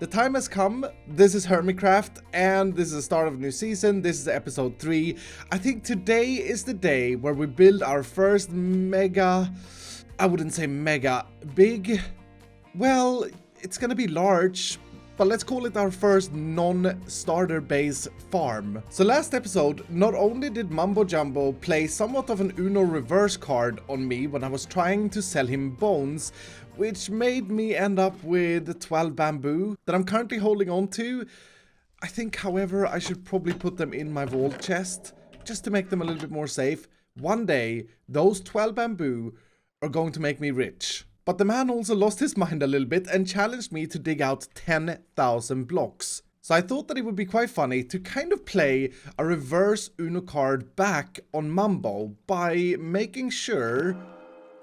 The time has come. This is Hermitcraft, and this is the start of a new season. This is episode 3. I think today is the day where we build our first mega... I wouldn't say mega. Big... Well, it's gonna be large, but let's call it our first non-starter base farm. So last episode, not only did MumboJumbo play somewhat of an Uno reverse card on me when I was trying to sell him bones, which made me end up with 12 bamboo that I'm currently holding on to. I think, however, I should probably put them in my vault chest, just to make them a little bit more safe. One day, those 12 bamboo are going to make me rich. But the man also lost his mind a little bit and challenged me to dig out 10,000 blocks. So I thought that it would be quite funny to kind of play a reverse Uno card back on Mumbo by making sure...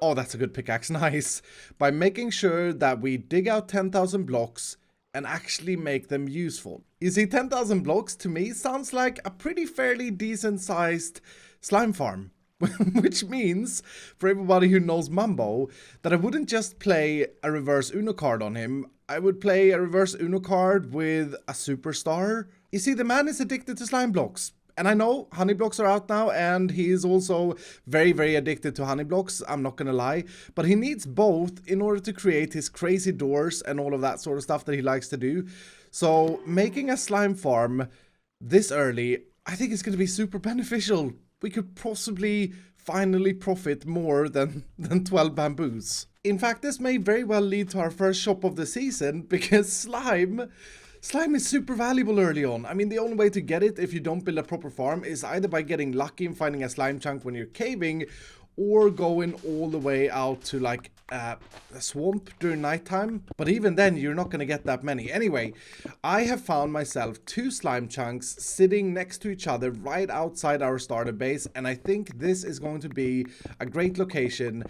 Oh, that's a good pickaxe, nice. By making sure that we dig out 10,000 blocks and actually make them useful. You see, 10,000 blocks to me sounds like a pretty fairly decent sized slime farm. Which means, for everybody who knows Mumbo, that I wouldn't just play a reverse Uno card on him, I would play a reverse Uno card with a superstar. You see, the man is addicted to slime blocks. And I know honey blocks are out now, and he is also very, very addicted to honey blocks, I'm not gonna lie. But he needs both in order to create his crazy doors and all of that sort of stuff that he likes to do. So making a slime farm this early, I think is gonna be super beneficial. We could possibly finally profit more than 12 bamboos. In fact, this may very well lead to our first shop of the season, because slime is super valuable early on. I mean, the only way to get it if you don't build a proper farm is either by getting lucky and finding a slime chunk when you're caving, or going all the way out to like a swamp during nighttime. But even then, you're not going to get that many. Anyway, I have found myself 2 slime chunks sitting next to each other right outside our starter base, and I think this is going to be a great location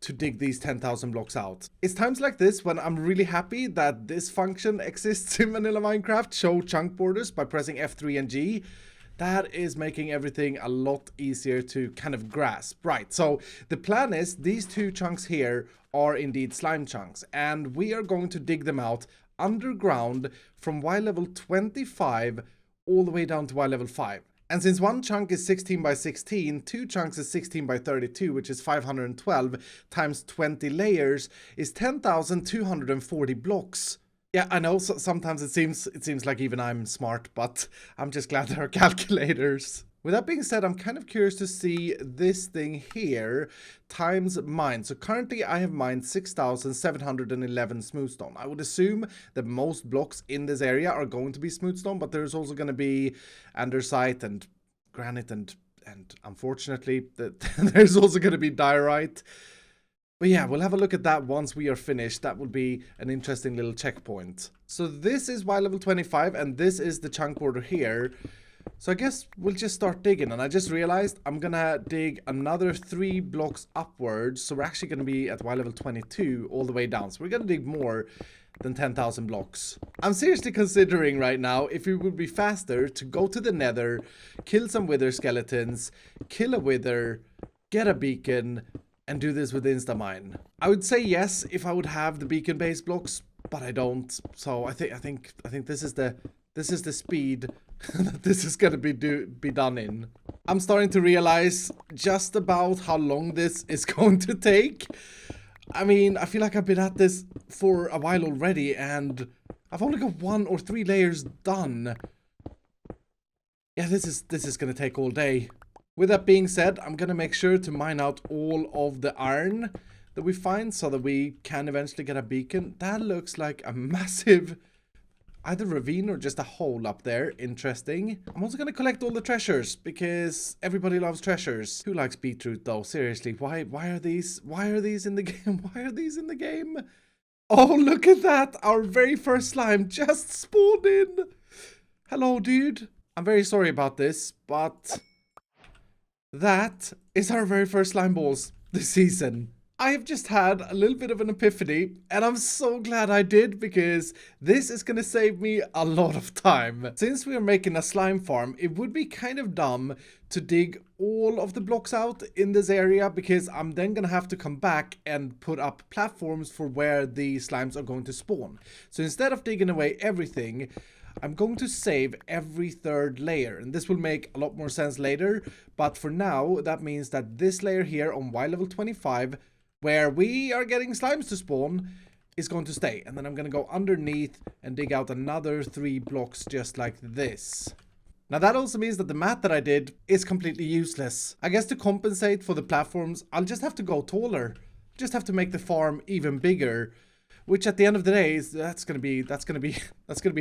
to dig these 10,000 blocks out. It's times like this when I'm really happy that this function exists in vanilla Minecraft, show chunk borders, by pressing F3 and G. That is making everything a lot easier to kind of grasp. Right, so the plan is these 2 chunks here are indeed slime chunks, and we are going to dig them out underground from Y level 25 all the way down to Y level 5. And since one chunk is 16 by 16, 2 chunks is 16 by 32, which is 512 times 20 layers is 10,240 blocks. Yeah, I know, sometimes it seems like even I'm smart, but I'm just glad there are calculators. With that being said, I'm kind of curious to see this thing here times mine. So currently I have mined 6,711 smoothstone. I would assume that most blocks in this area are going to be smoothstone, but there's also going to be andesite and granite and unfortunately there's also going to be diorite. But yeah, we'll have a look at that once we are finished. That would be an interesting little checkpoint. So this is Y level 25, and this is the chunk border here. So I guess we'll just start digging. And I just realized I'm gonna dig another 3 blocks upwards. So we're actually gonna be at Y level 22 all the way down. So we're gonna dig more than 10,000 blocks. I'm seriously considering right now if it would be faster to go to the nether, kill some wither skeletons, kill a wither, get a beacon, and do this with Instamine. I would say yes if I would have the beacon base blocks, but I don't. So I think this is the speed that this is gonna be done in. I'm starting to realize just about how long this is going to take. I mean, I feel like I've been at this for a while already, and I've only got 1 or 3 layers done. Yeah, this is gonna take all day. With that being said, I'm gonna make sure to mine out all of the iron that we find so that we can eventually get a beacon. That looks like a massive either ravine or just a hole up there. Interesting. I'm also gonna collect all the treasures because everybody loves treasures. Who likes beetroot though? Seriously, why are these in the game? Why are these in the game? Oh, look at that! Our very first slime just spawned in. Hello, dude. I'm very sorry about this, but that is our very first slime balls this season. I've just had a little bit of an epiphany, and I'm so glad I did, because this is gonna save me a lot of time. Since we are making a slime farm, it would be kind of dumb to dig all of the blocks out in this area, because I'm then gonna have to come back and put up platforms for where the slimes are going to spawn. So instead of digging away everything, I'm going to save every third layer, and this will make a lot more sense later, but for now that means that this layer here on Y level 25, where we are getting slimes to spawn, is going to stay. And then I'm going to go underneath and dig out another 3 blocks just like this. Now that also means that the math that I did is completely useless. I guess to compensate for the platforms, I'll just have to go taller. Just have to make the farm even bigger. Which at the end of the day, that's gonna be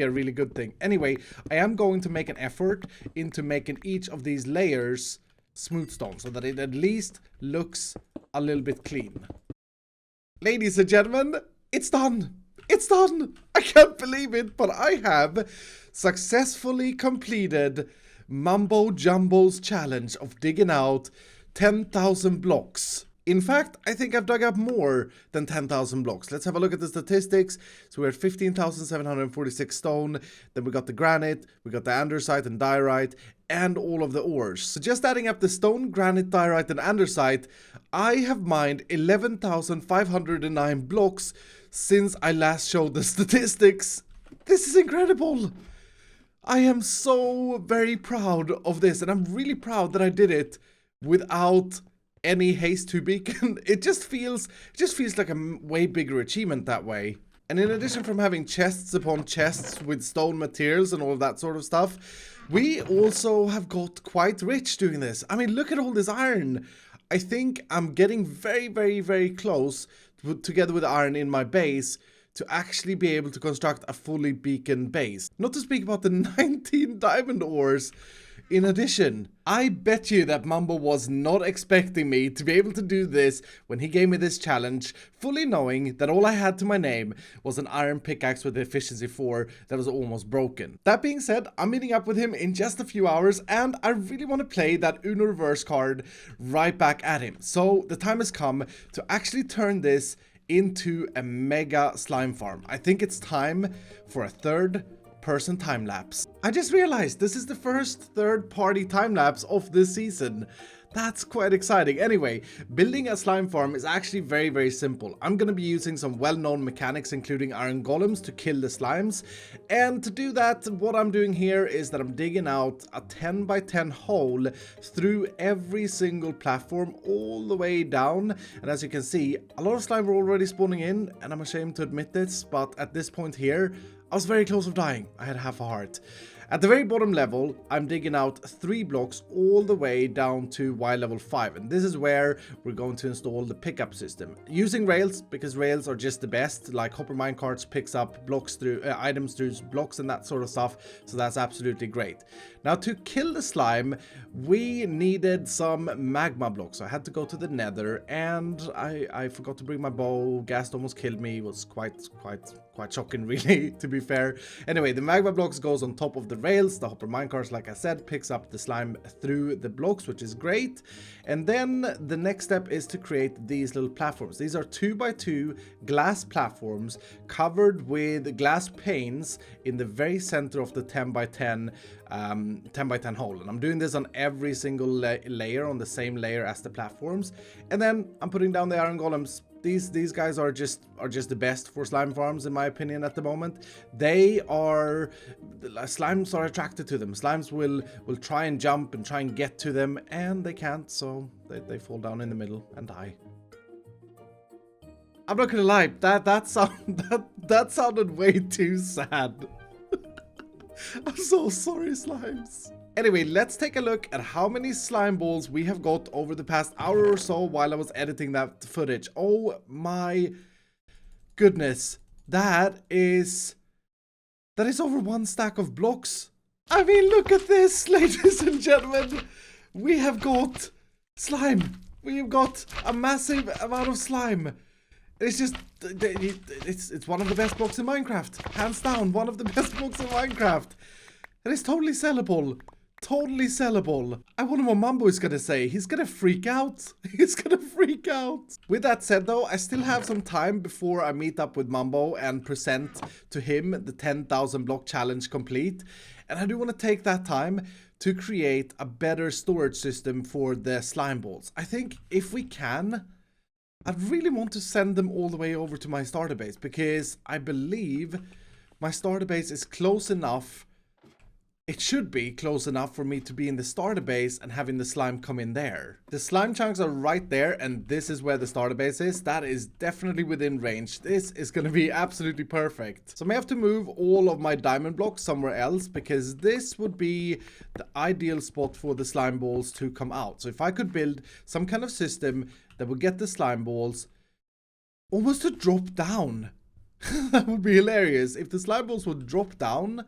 a really good thing. Anyway, I am going to make an effort into making each of these layers smooth stone, so that it at least looks a little bit clean. Ladies and gentlemen, it's done! It's done! I can't believe it, but I have successfully completed MumboJumbo's challenge of digging out 10,000 blocks. In fact, I think I've dug up more than 10,000 blocks. Let's have a look at the statistics. So we're at 15,746 stone. Then we got the granite, we got the andesite and diorite, and all of the ores. So just adding up the stone, granite, diorite, and andesite, I have mined 11,509 blocks since I last showed the statistics. This is incredible. I am so very proud of this, and I'm really proud that I did it without any haste to beacon. It just feels like a way bigger achievement that way. And in addition from having chests upon chests with stone materials and all of that sort of stuff, we also have got quite rich doing this. I mean, look at all this iron. I think I'm getting very, very, very close together with iron in my base to actually be able to construct a fully beacon base. Not to speak about the 19 diamond ores. In addition, I bet you that Mumbo was not expecting me to be able to do this when he gave me this challenge, fully knowing that all I had to my name was an iron pickaxe with efficiency 4 that was almost broken. That being said, I'm meeting up with him in just a few hours, and I really want to play that Uno reverse card right back at him. So the time has come to actually turn this into a mega slime farm. I think it's time for a third-person time-lapse. I just realized this is the first third-party time-lapse of this season. That's quite exciting. Anyway, building a slime farm is actually very, very simple. I'm going to be using some well-known mechanics, including iron golems, to kill the slimes. And to do that, what I'm doing here is that I'm digging out a 10 by 10 hole through every single platform all the way down. And as you can see, a lot of slime are already spawning in, and I'm ashamed to admit this, but at this point here, I was very close of dying. I had half a heart. At the very bottom level, I'm digging out 3 blocks all the way down to Y level 5. And this is where we're going to install the pickup system. Using rails, because rails are just the best. Like hopper minecarts picks up blocks through items through blocks and that sort of stuff. So that's absolutely great. Now to kill the slime, we needed some magma blocks. So I had to go to the nether, and I forgot to bring my bow. Ghast almost killed me. It was quite shocking, really, to be fair. Anyway, the magma blocks goes on top of the rails. The hopper minecarts, like I said, picks up the slime through the blocks, which is great. And then the next step is to create these little platforms. These are 2 by 2 glass platforms covered with glass panes in the very center of the 10 by 10 hole. And I'm doing this on every single layer, on the same layer as the platforms. And then I'm putting down the iron golems. These guys are just the best for slime farms, in my opinion, at the moment. Slimes are attracted to them. Slimes will try and jump and try and get to them, and they can't, so they fall down in the middle and die. I'm not gonna lie, that sounded way too sad. I'm so sorry, slimes. Anyway, let's take a look at how many slime balls we have got over the past hour or so while I was editing that footage. Oh my goodness. That is over 1 stack of blocks. I mean, look at this, ladies and gentlemen. We have got slime. We have got a massive amount of slime. It's just, it's one of the best blocks in Minecraft. Hands down, one of the best blocks in Minecraft. And it's totally sellable. Totally sellable. I wonder what Mumbo is gonna say. He's gonna freak out. He's gonna freak out. With that said though, I still have some time before I meet up with Mumbo and present to him the 10,000 block challenge complete. And I do want to take that time to create a better storage system for the slime balls. I think if we can, I'd really want to send them all the way over to my starter base, because I believe my starter base is close enough. It should be close enough for me to be in the starter base and having the slime come in there. The slime chunks are right there, and this is where the starter base is. That is definitely within range. This is going to be absolutely perfect. So I may have to move all of my diamond blocks somewhere else, because this would be the ideal spot for the slime balls to come out. So if I could build some kind of system that would get the slime balls almost to drop down. That would be hilarious. If the slime balls would drop down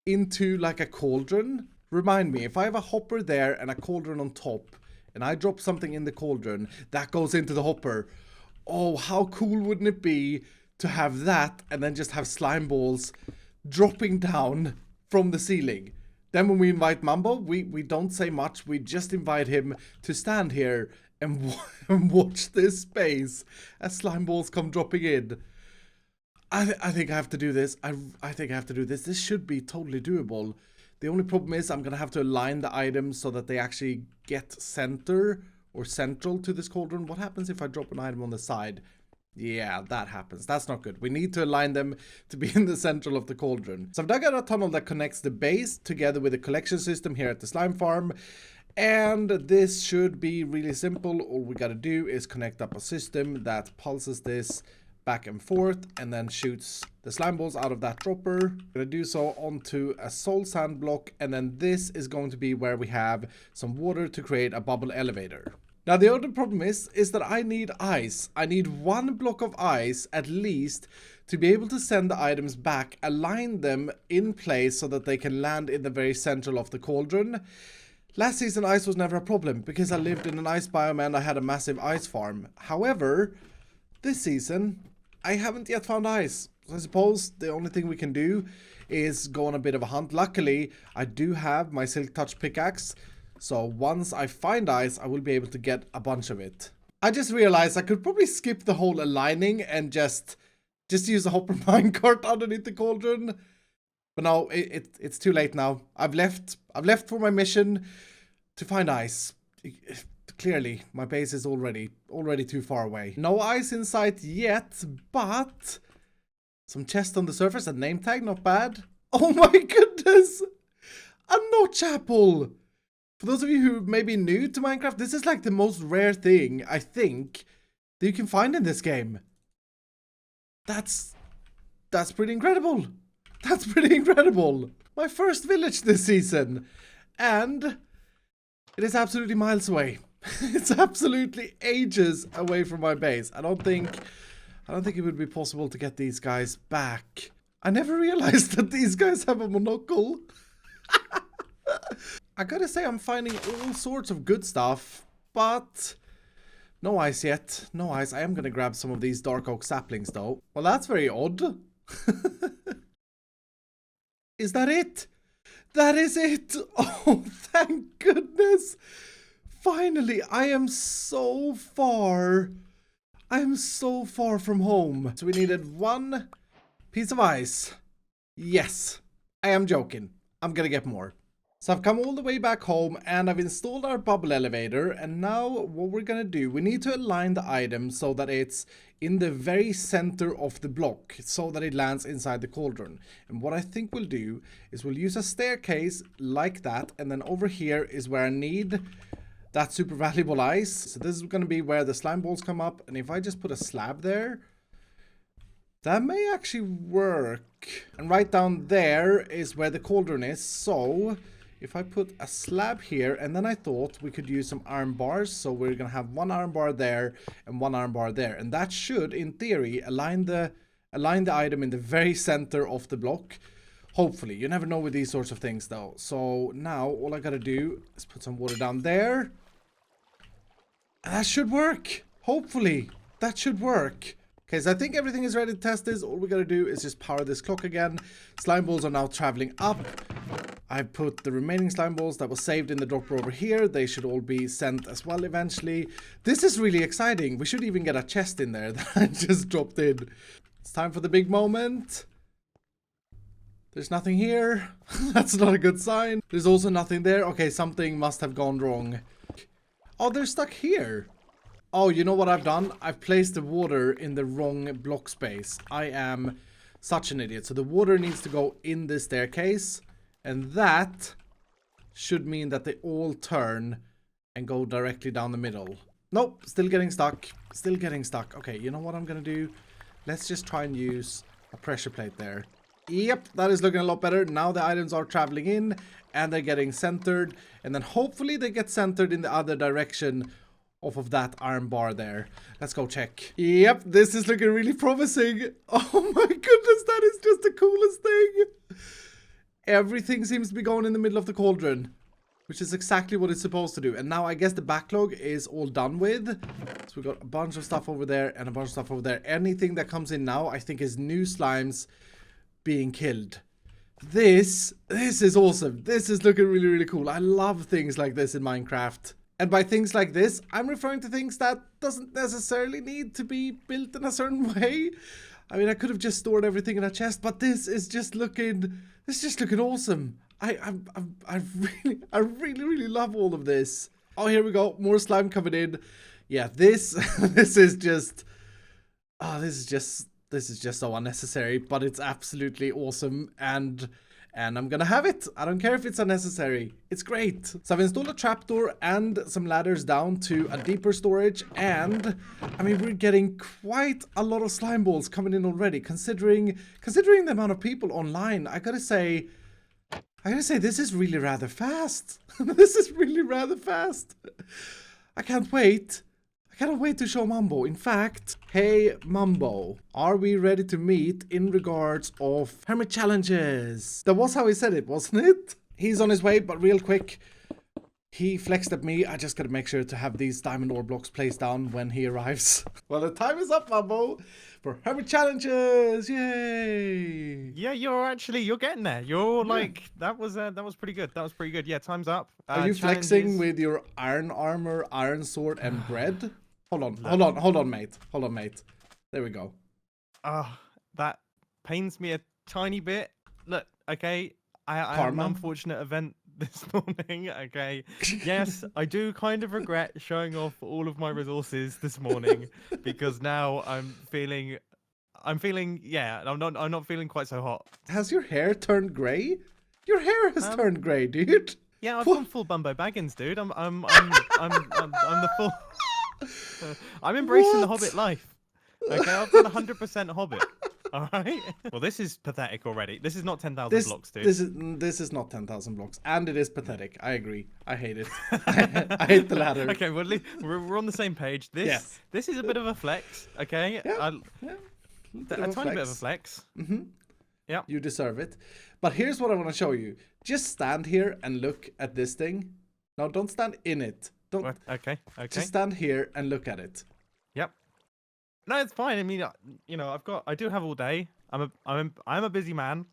into like a cauldron. Remind me, if I have a hopper there and a cauldron on top, and I drop something in the cauldron, that goes into the hopper. Oh, how cool wouldn't it be to have that and then just have slime balls dropping down from the ceiling? Then when we invite Mumbo, we don't say much. We just invite him to stand here and watch this space as slime balls come dropping in. I think I have to do this. I think I have to do this. This should be totally doable. The only problem is I'm going to have to align the items so that they actually get center or central to this cauldron. What happens if I drop an item on the side? Yeah, that happens. That's not good. We need to align them to be in the central of the cauldron. So I've dug out a tunnel that connects the base together with the collection system here at the slime farm. And this should be really simple. All we got to do is connect up a system that pulses this back and forth and then shoots the slime balls out of that dropper. I'm gonna do so onto a soul sand block, and then this is going to be where we have some water to create a bubble elevator. Now the other problem is that I need ice. I need one block of ice at least to be able to send the items back, align them in place so that they can land in the very central of the cauldron. Last season ice was never a problem because I lived in an ice biome and I had a massive ice farm. However, this season I haven't yet found ice. So I suppose the only thing we can do is go on a bit of a hunt. Luckily, I do have my Silk Touch pickaxe. So once I find ice, I will be able to get a bunch of it. I just realized I could probably skip the whole aligning and just use a hopper minecart underneath the cauldron. But no, it's too late now. I've left for my mission to find ice. Clearly, my base is already too far away. No ice in sight yet, but some chest on the surface, a name tag, not bad. Oh my goodness! A notch apple! For those of you who may be new to Minecraft, this is like the most rare thing, I think, that you can find in this game. That's pretty incredible. That's pretty incredible. My first village this season. And it is absolutely miles away. It's absolutely ages away from my base. I don't think it would be possible to get these guys back. I never realized that these guys have a monocle. I gotta say, I'm finding all sorts of good stuff, but no ice yet. No ice. I am gonna grab some of these dark oak saplings though. Well, that's very odd. Is that it? That is it. Oh, thank goodness. Finally, I am so far from home. So we needed one piece of ice. Yes, I am joking. I'm gonna get more. So I've come all the way back home and I've installed our bubble elevator, and now what we're gonna do, we need to align the item so that it's in the very center of the block so that it lands inside the cauldron. And what I think we'll do is we'll use a staircase like that, and then over here is where I need that super valuable ice. So this is going to be where the slime balls come up, and if I just put a slab there, that may actually work. And right down there is where the cauldron is, so if I put a slab here, and then I thought we could use some iron bars, so we're going to have one iron bar there and one iron bar there, and that should, in theory, align the item in the very center of the block. Hopefully. You never know with these sorts of things though. So now all I gotta do is put some water down there. And that should work. Hopefully. That should work. Okay, so I think everything is ready to test this. All we gotta do is just power this clock again. Slime balls are now traveling up. I put the remaining slime balls that was saved in the dropper over here. They should all be sent as well eventually. This is really exciting. We should even get a chest in there that I just dropped in. It's time for the big moment. There's nothing here. That's not a good sign. There's also nothing there. Okay, something must have gone wrong. Oh, they're stuck here. Oh, you know what I've done? I've placed the water in the wrong block space. I am such an idiot. So the water needs to go in the staircase. And that should mean that they all turn and go directly down the middle. Nope, still getting stuck. Still getting stuck. Okay, you know what I'm gonna do? Let's just try and use a pressure plate there. Yep, that is looking a lot better. Now the items are traveling in and they're getting centered. And then hopefully they get centered in the other direction off of that iron bar there. Let's go check. Yep, this is looking really promising. Oh my goodness, that is just the coolest thing. Everything seems to be going in the middle of the cauldron, which is exactly what it's supposed to do. And now I guess the backlog is all done with. So we got a bunch of stuff over there and a bunch of stuff over there. Anything that comes in now, I think, is new slimes being killed. This is awesome. This is looking really, really cool. I love things like this in Minecraft. And by things like this, I'm referring to things that doesn't necessarily need to be built in a certain way. I mean, I could have just stored everything in a chest, but this is just looking awesome. I really love all of this. Oh, here we go. More slime coming in. Yeah, this is just so unnecessary, but it's absolutely awesome, and I'm gonna have it. I don't care if it's unnecessary. It's great. So I've installed a trapdoor and some ladders down to a deeper storage, and I mean, we're getting quite a lot of slime balls coming in already, considering the amount of people online. I gotta say this is really rather fast. This is really rather fast. I can't wait. I cannot wait to show Mumbo. In fact, hey Mumbo, are we ready to meet in regards of hermit challenges? That was how he said it, wasn't it? He's on his way, but real quick, he flexed at me. I just gotta make sure to have these diamond ore blocks placed down when he arrives. Well, the time is up, Mumbo, for hermit challenges. Yay! Yeah, you're getting there. You're like, that was pretty good. That was pretty good. Yeah, time's up. Are you flexing with your iron armor, iron sword, and bread? Hold on, mate. There we go. That pains me a tiny bit. Look, okay, I had an unfortunate event this morning, okay? Yes, I do kind of regret showing off all of my resources this morning, because now I'm feeling, yeah, I'm not feeling quite so hot. Has your hair turned grey? Your hair has turned grey, dude. Yeah, I've gone full Bumbo Baggins, dude. I'm the full. I'm embracing the Hobbit life. Okay, I've got 100% Hobbit. All right. Well, this is pathetic already. This is not 10,000 blocks, dude. This is not 10,000 blocks, and it is pathetic. I agree. I hate it. I hate the ladder. Okay, well, we're on the same page. This is a bit of a flex. Okay. Yeah. A tiny bit of a flex. Mm-hmm. Yeah. You deserve it. But here's what I want to show you. Just stand here and look at this thing. No, don't stand in it. Don't. What? Okay. Just stand here and look at it. Yep. No, it's fine. I mean, you know, I do have all day. I'm a busy man.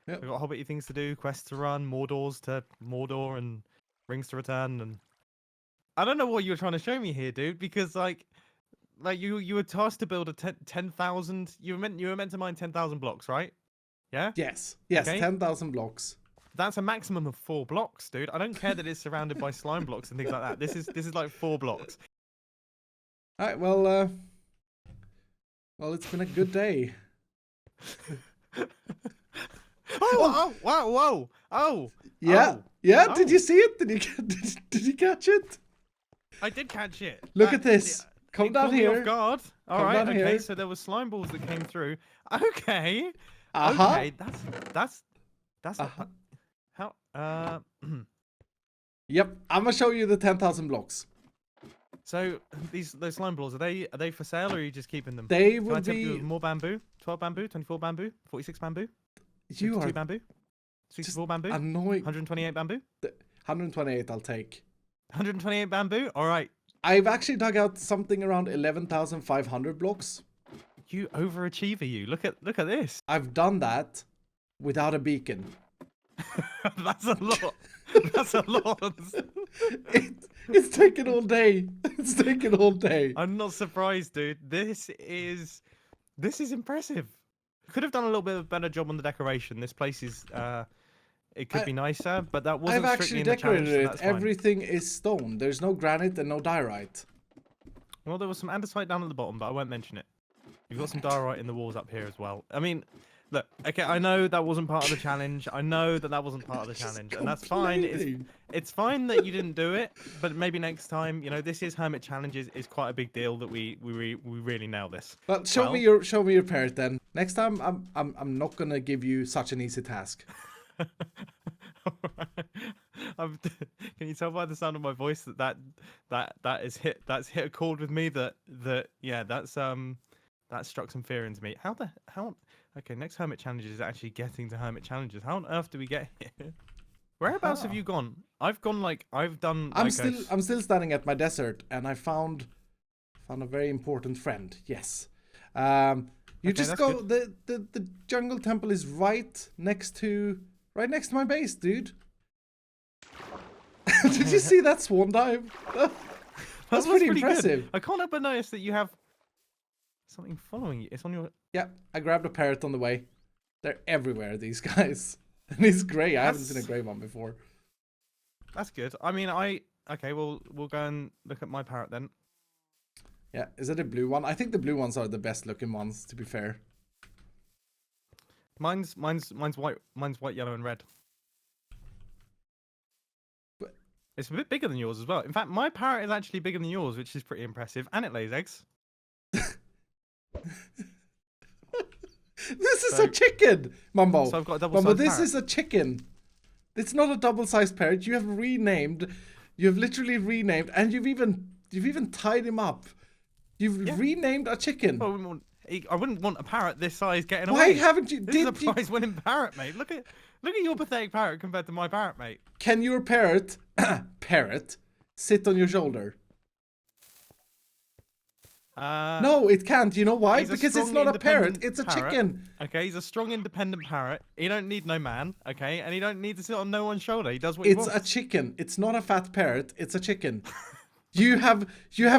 Yep. I've got hobbity things to do, quests to run, more doors to Mordor, and rings to return, and I don't know what you're trying to show me here, dude. Because like you were tasked to build a 10,000. You were meant to mine 10,000 blocks, right? Yeah. Yes. Okay. 10,000 blocks. That's a maximum of 4 blocks, dude. I don't care that it's surrounded by slime blocks and things like that. This is like 4 blocks. All right. Well, it's been a good day. Whoa. Yeah. Yeah. Did you see it? Did you catch it? I did catch it. Look at this. Come down here. Me off guard. All right. Okay. Here. So there were slime balls that came through. Okay. Okay. That's. How? Yep. I'm gonna show you the 10,000 blocks. So those slime balls, are they for sale, or are you just keeping them? They will be more bamboo. 12 bamboo, 24 bamboo, 46 bamboo. You are bamboo. 64 bamboo. Annoying. 128 bamboo. 128 I'll take. 128 bamboo. All right. I've actually dug out something around 11,500 blocks. You overachiever, you. Look at this. I've done that without a beacon. That's a lot. That's a lot. It's taken all day. It's taken all day. I'm not surprised, dude. This is impressive. Could have done a little bit of a better job on the decoration. This place is it could be nicer, but that wasn't I've strictly actually in the challenge, decorated so it. that's fine. Everything is stone. There's no granite and no diorite. Well, there was some andesite down at the bottom, but I won't mention it. You've got some diorite in the walls up here as well. I mean, look, okay, I know that wasn't part of the challenge. I know that wasn't part of the challenge, and that's fine. It's fine that you didn't do it, but maybe next time, you know, this is Hermit Challenges. It's quite a big deal that we really nail this. But show me your parrot then. Next time, I'm not gonna give you such an easy task. Can you tell by the sound of my voice that hit a chord with me? That struck some fear into me. Okay, next Hermit Challenges is actually getting to Hermit Challenges. How on earth do we get here? Whereabouts have you gone? I've done. I'm still standing at my desert, and I found a very important friend. Yes. You just go. Good. The jungle temple is right next to my base, dude. Did you see that swan dive? That's pretty impressive. Good. I can't help but notice that you have something following you. It's on your. Yeah, I grabbed a parrot on the way. They're everywhere, these guys. And he's grey. I haven't seen a grey one before. That's good. I mean, okay. We'll go and look at my parrot then. Yeah, is it a blue one? I think the blue ones are the best looking ones, to be fair. Mine's white. Mine's white, yellow, and red. But it's a bit bigger than yours as well. In fact, my parrot is actually bigger than yours, which is pretty impressive, and it lays eggs. This is a chicken, Mumbo. So I've got a double-sized Mumbo, this parrot. is a chicken. It's not a double-sized parrot. You have renamed. You have literally renamed, and you've even tied him up. You've renamed a chicken. Well, I wouldn't want a parrot this size getting away. Why haven't you? This is a prize-winning parrot, mate. Look at your pathetic parrot compared to my parrot, mate. Can your parrot sit on your shoulder? No, it can't. You know why? Because it's not a parrot. It's a chicken. Okay, he's a strong, independent parrot. He don't need no man. Okay, and he don't need to sit on no one's shoulder. He does what he wants. It's a chicken. It's not a fat parrot. It's a chicken. You have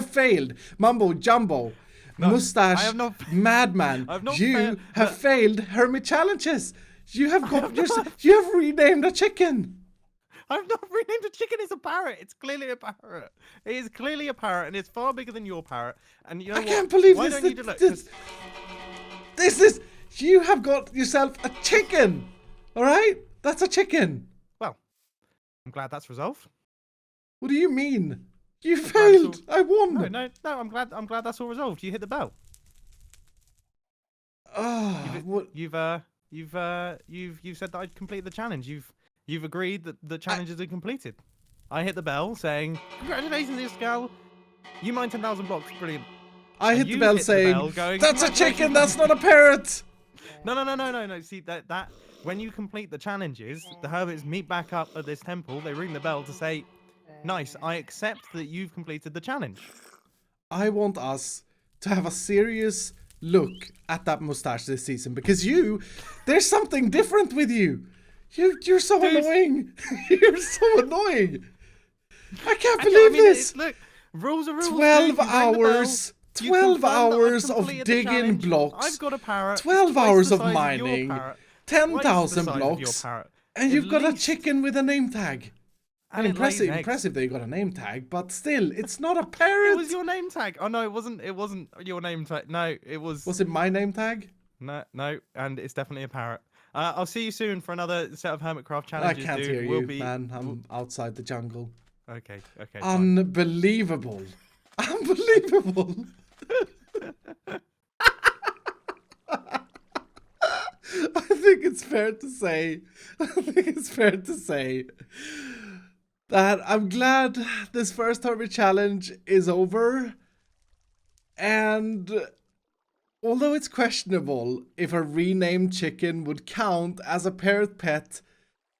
failed, MumboJumbo, mustache, madman. You have failed Hermit Challenges. You have renamed a chicken. I've not renamed a chicken. It's a parrot. It's clearly a parrot. It is clearly a parrot, and it's far bigger than your parrot. And you know what? I can't believe Why this. Don't you look? This is. You have got yourself a chicken. All right, that's a chicken. Well, I'm glad that's resolved. What do you mean? You failed. I won. No. I'm glad that's all resolved. You hit the bell. Oh, you've said that I'd complete the challenge. You've agreed that the challenges are completed. I hit the bell saying, "Congratulations, iskall. You mined 10,000 blocks. Brilliant." I hit the bell saying, "That's a chicken. That's not a parrot." No. See that when you complete the challenges, the hermits meet back up at this temple. They ring the bell to say, "Nice. I accept that you've completed the challenge." I want us to have a serious look at that mustache this season because there's something different with you. You're so annoying. You're so annoying. I can't believe this. Look, rules are rules. 12 hours. 12 hours of digging blocks. I've got a parrot. 12 hours of mining. 10,000 blocks. And you've got a chicken with a name tag. And impressive that you got a name tag, but still, it's not a parrot. It was your name tag. Oh no, it wasn't your name tag. No, it was. Was it my name tag? No, and it's definitely a parrot. I'll see you soon for another set of Hermitcraft challenges. I can't hear you, man. I'm outside the jungle. Okay. Unbelievable. Unbelievable. I think it's fair to say that I'm glad this first Hermit challenge is over. And although it's questionable if a renamed chicken would count as a parrot pet,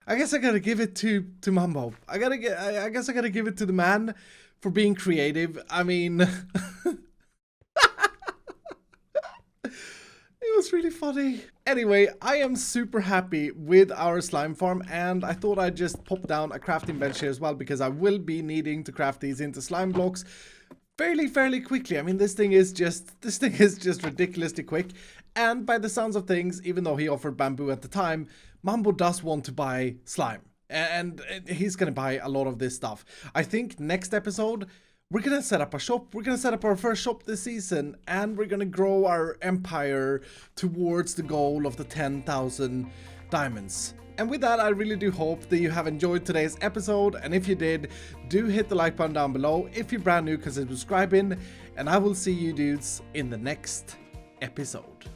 I guess I gotta give it to Mumbo. I guess I gotta give it to the man for being creative. I mean, it was really funny. Anyway, I am super happy with our slime farm, and I thought I'd just pop down a crafting bench here as well, because I will be needing to craft these into slime blocks fairly quickly. I mean, this thing is just ridiculously quick. And by the sounds of things, even though he offered bamboo at the time, Mumbo does want to buy slime. And he's gonna buy a lot of this stuff. I think next episode, we're gonna set up a shop. We're gonna set up our first shop this season, and we're gonna grow our empire towards the goal of the 10,000 diamonds. And with that, I really do hope that you have enjoyed today's episode. And if you did, do hit the like button down below. If you're brand new, consider subscribing. And I will see you dudes in the next episode.